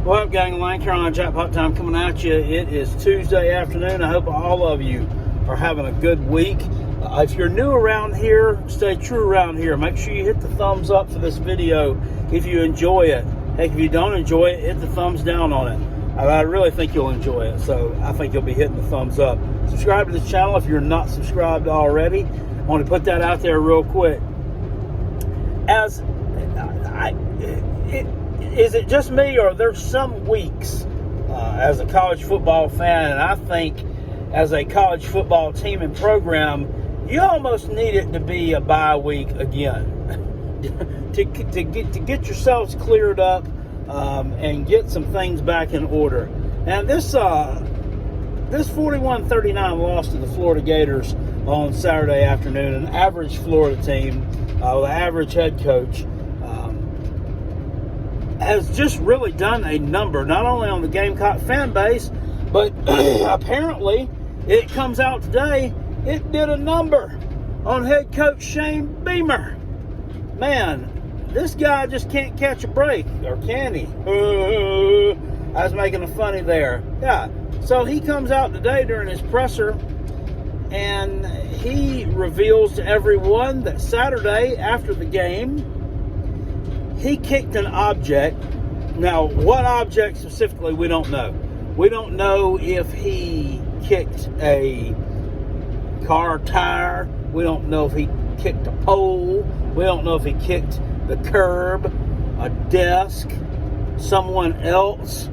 What up, gang? Lane Carolina Jackpot Time coming at you. It is Tuesday afternoon. I hope all of you are having a good week. If you're new around here, stay true around here. Make sure you hit the thumbs up for this video if you enjoy it. Heck, if you don't enjoy it, hit the thumbs down on it. I really think you'll enjoy it, so I think you'll be hitting the thumbs up. Subscribe to the channel if you're not subscribed already. I want to put that out there real quick. Is it just me, or there's some weeks as a college football fan, and I think as a college football team and program, you almost need it to be a bye week again to get yourselves cleared up and get some things back in order. And this 41-39 loss to the Florida Gators on Saturday afternoon, an average Florida team with an average head coach, has just really done a number, not only on the Gamecock fan base, but apparently it comes out today, it did a number on head coach Shane Beamer. Man, this guy just can't catch a break, or can he? I was making a funny there. Yeah, so he comes out today during his presser, and he reveals to everyone that Saturday after the game, he kicked an object. Now, what object specifically, we don't know. We don't know if he kicked a car tire. We don't know if he kicked a pole. We don't know if he kicked the curb, a desk, someone else,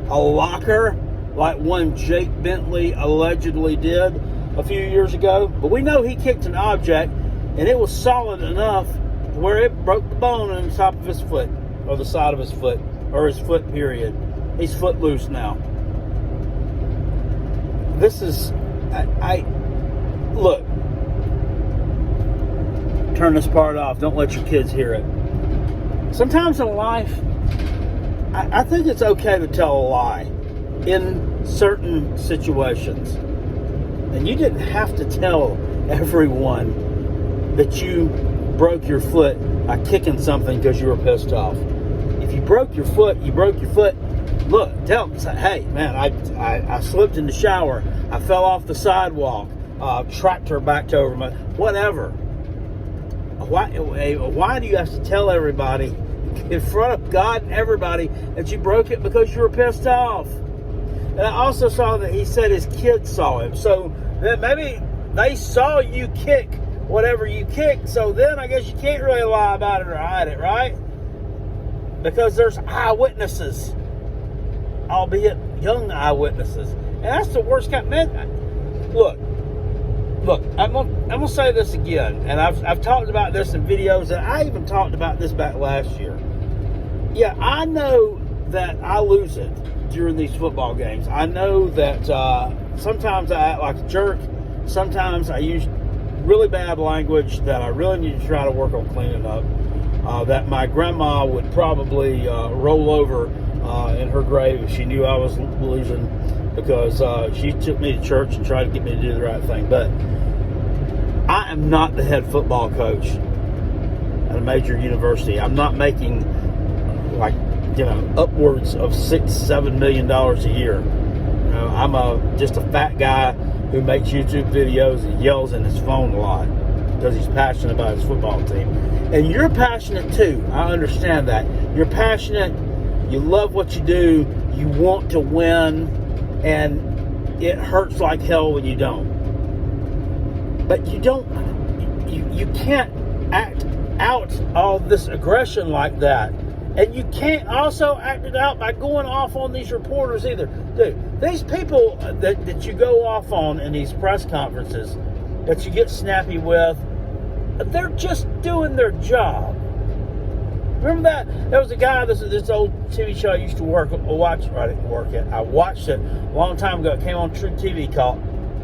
a locker, like one Jake Bentley allegedly did a few years ago. But we know he kicked an object, and it was solid enough where it broke the bone on the top of his foot, or the side of his foot, or his foot, period. He's foot loose now. This is, look, turn this part off. Don't let your kids hear it. Sometimes in life, I think it's okay to tell a lie in certain situations. And you didn't have to tell everyone that you broke your foot by kicking something because you were pissed off. If you broke your foot, you broke your foot. Look, tell them, say, hey, man, I slipped in the shower. I fell off the sidewalk. Tractor backed over my, whatever. Why do you have to tell everybody in front of God and everybody that you broke it because you were pissed off? And I also saw that he said his kids saw him. So then maybe they saw you kick whatever you kicked, so then I guess you can't really lie about it or hide it, right? Because there's eyewitnesses, albeit young eyewitnesses, and that's the worst kind. Man, look, I'm gonna say this again, and I've talked about this in videos, and I even talked about this back last year. Yeah, I know that I lose it during these football games. I know that sometimes I act like a jerk. Sometimes I use really bad language that I really need to try to work on cleaning up, that my grandma would probably roll over in her grave if she knew I was losing, because she took me to church and tried to get me to do the right thing. But I am not the head football coach at a major university. I'm not making upwards of $6-7 million a year. I'm just a fat guy who makes YouTube videos and yells in his phone a lot because he's passionate about his football team. And you're passionate too. I understand that. You're passionate. You love what you do. You want to win. And it hurts like hell when you don't. But you can't act out all this aggression like that. And you can't also act it out by going off on these reporters either. Dude, these people that you go off on in these press conferences, that you get snappy with, they're just doing their job. Remember that? There was a guy, this old TV show I used to watch it. I watched it a long time ago. It came on True TV called,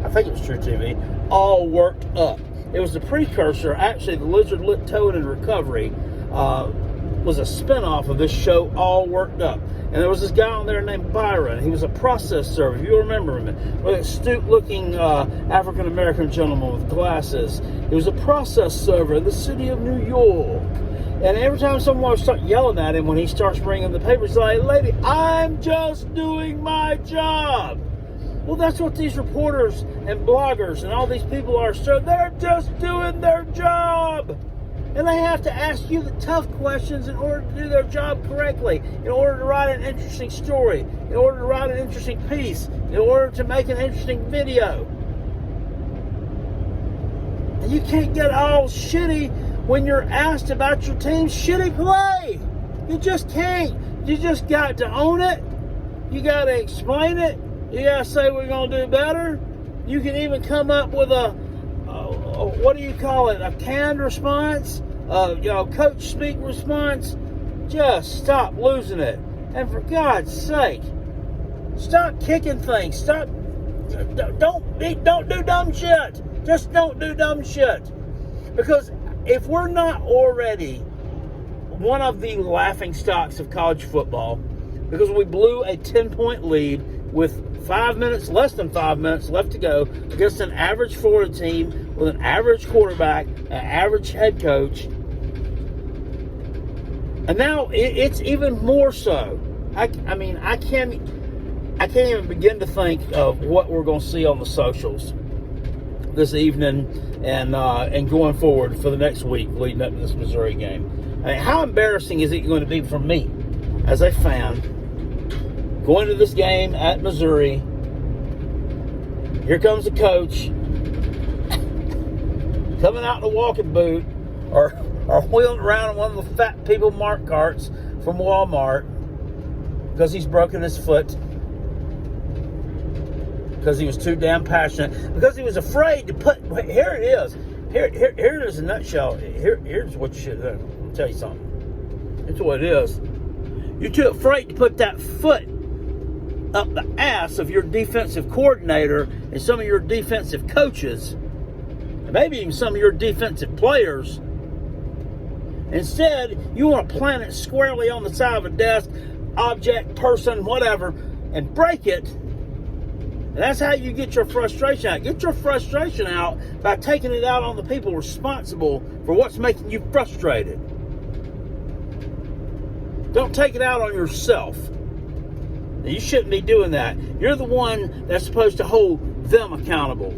I think it was True TV, All Worked Up. It was the precursor, actually, the Lizard Lit Toad in Recovery, was a spinoff of this show, All Worked Up. And there was this guy on there named Byron. He was a process server, if you remember him. With a astute-looking African-American gentleman with glasses. He was a process server in the city of New York. And every time someone starts yelling at him when he starts bringing the papers, like, lady, I'm just doing my job. Well, that's what these reporters and bloggers and all these people are. So they're just doing their job. And they have to ask you the tough questions in order to do their job correctly, in order to write an interesting story, in order to write an interesting piece, in order to make an interesting video. And you can't get all shitty when you're asked about your team's shitty play. You just can't. You just got to own it. You got to explain it. You got to say we're going to do better. You can even come up with what do you call it? A canned response? Coach speak response. Just stop losing it. And for God's sake, stop kicking things. Stop. Don't do dumb shit. Just don't do dumb shit. Because if we're not already one of the laughing stocks of college football, because we blew a 10-point lead with less than 5 minutes left to go against an average Florida team with an average quarterback, an average head coach, and now it's even more so. I can't even begin to think of what we're going to see on the socials this evening and going forward for the next week leading up to this Missouri game. I mean, how embarrassing is it going to be for me as a fan going to this game at Missouri? Here comes the coach coming out in a walking boot or wheeling around in one of the fat people mart carts from Walmart because he's broken his foot, because he was too damn passionate, because he was afraid to put. Here it is. Here it is in a nutshell. Here's what you should do. I'll tell you something. It's what it is. You're too afraid to put that foot up the ass of your defensive coordinator and some of your defensive coaches, and maybe even some of your defensive players. Instead, you want to plant it squarely on the side of a desk, object, person, whatever, and break it. And that's how you get your frustration out. Get your frustration out by taking it out on the people responsible for what's making you frustrated. Don't take it out on yourself. You shouldn't be doing that. You're the one that's supposed to hold them accountable.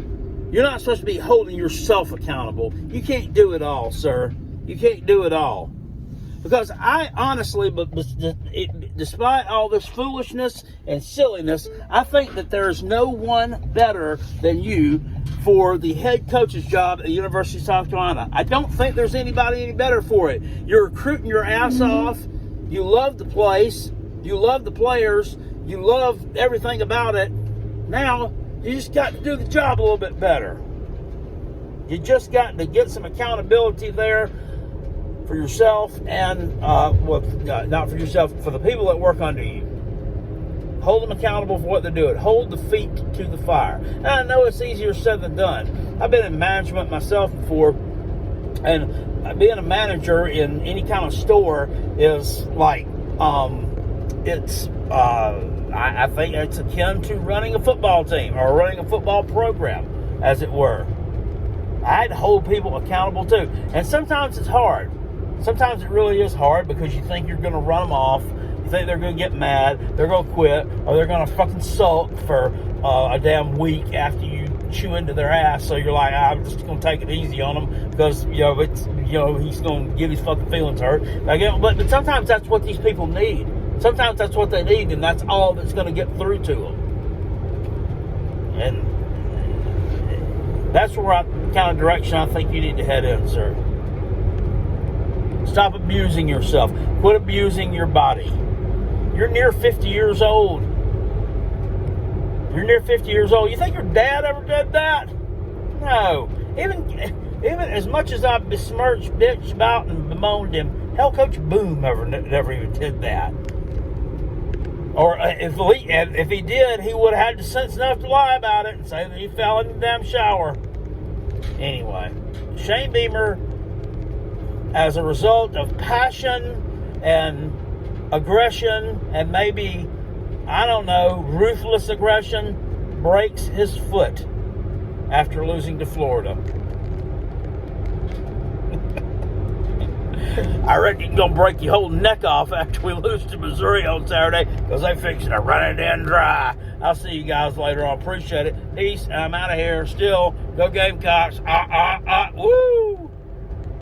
You're not supposed to be holding yourself accountable. You can't do it all, sir. You can't do it all. Because I honestly, despite all this foolishness and silliness, I think that there's no one better than you for the head coach's job at the University of South Carolina. I don't think there's anybody any better for it. You're recruiting your ass off. You love the place. You love the players. You love everything about it. Now, you just got to do the job a little bit better. You just got to get some accountability there for yourself and, not for yourself, for the people that work under you. Hold them accountable for what they're doing. Hold the feet to the fire. And I know it's easier said than done. I've been in management myself before, and being a manager in any kind of store is like, I think it's akin to running a football team or running a football program, as it were. I had to hold people accountable too. And sometimes it's hard. Sometimes it really is hard because you think you're going to run them off. You think they're going to get mad, they're going to quit, or they're going to fucking sulk for a damn week after you chew into their ass. So you're like, I'm just going to take it easy on him because, he's going to get his fucking feelings hurt. But sometimes that's what these people need. Sometimes that's what they need, and that's all that's going to get through to them. And that's where kind of direction I think you need to head in, sir. Stop abusing yourself. Quit abusing your body. You're near 50 years old. You're near 50 years old. You think your dad ever did that? No. Even as much as I besmirched, bitched about, and bemoaned him, hell, Coach Boom never even did that. Or if he did, he would have had the sense enough to lie about it and say that he fell in the damn shower. Anyway, Shane Beamer, as a result of passion and aggression and maybe, I don't know, ruthless aggression, breaks his foot after losing to Florida. I reckon you're going to break your whole neck off after we lose to Missouri on Saturday because they fixing to run it in dry. I'll see you guys later on. Appreciate it. Peace. I'm out of here. Still, go Gamecocks. Woo!